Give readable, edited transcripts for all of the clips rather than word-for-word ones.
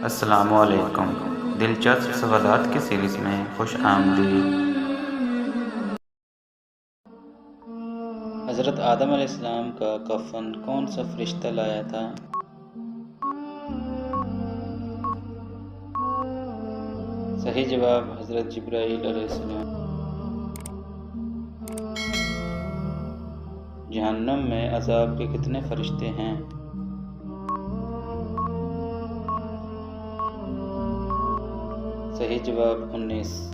السلام علیکم، دلچسپ سوالات کی سیریز میں خوش آمدید۔ حضرت آدم علیہ السلام کا کفن کون سا فرشتہ لایا تھا؟ صحیح جواب حضرت جبرائیل علیہ السلام۔ جہنم میں عذاب کے کتنے فرشتے ہیں؟ صحیح جواب 19۔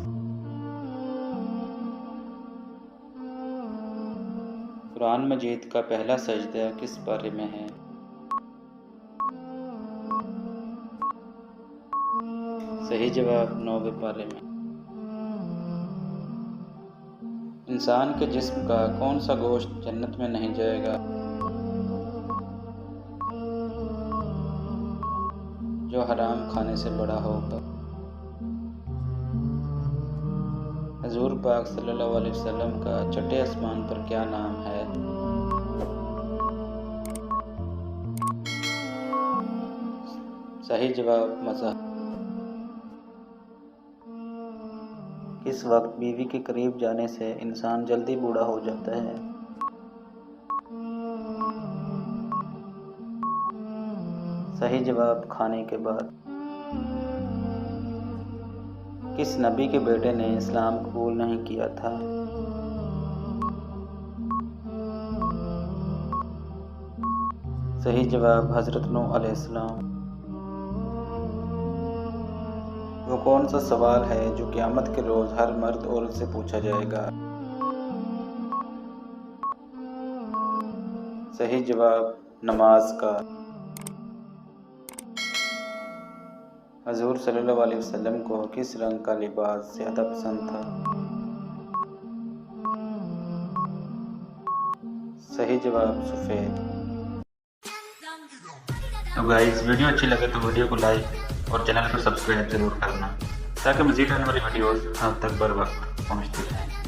قرآن مجید کا پہلا سجدہ کس پارے میں ہے؟ صحیح جواب 9ویں پارے میں۔ انسان کے جسم کا کون سا گوشت جنت میں نہیں جائے گا؟ جو حرام کھانے سے بڑا ہوگا۔ حضور پاک صلی اللہ علیہ وسلم کا چھٹے آسمان پر کیا نام ہے؟ صحیح جواب مزاح۔ کس وقت بیوی کے قریب جانے سے انسان جلدی بوڑھا ہو جاتا ہے؟ صحیح جواب کھانے کے بعد۔ کس نبی کے بیٹے نے اسلام قبول نہیں کیا تھا؟ صحیح جواب حضرت نوح علیہ السلام۔ وہ کون سا سوال ہے جو قیامت کے روز ہر مرد عورت سے پوچھا جائے گا؟ صحیح جواب نماز کا۔ حضور صلی اللہ علیہ وسلم کو کس رنگ کا لباس زیادہ پسند تھا؟ صحیح جواب سفید۔ تو گائز ویڈیو اچھی لگے تو ویڈیو کو لائک اور چینل کو سبسکرائب ضرور کرنا تاکہ مزید آنے والی ویڈیوز آپ تک بر وقت پہنچتی رہیں۔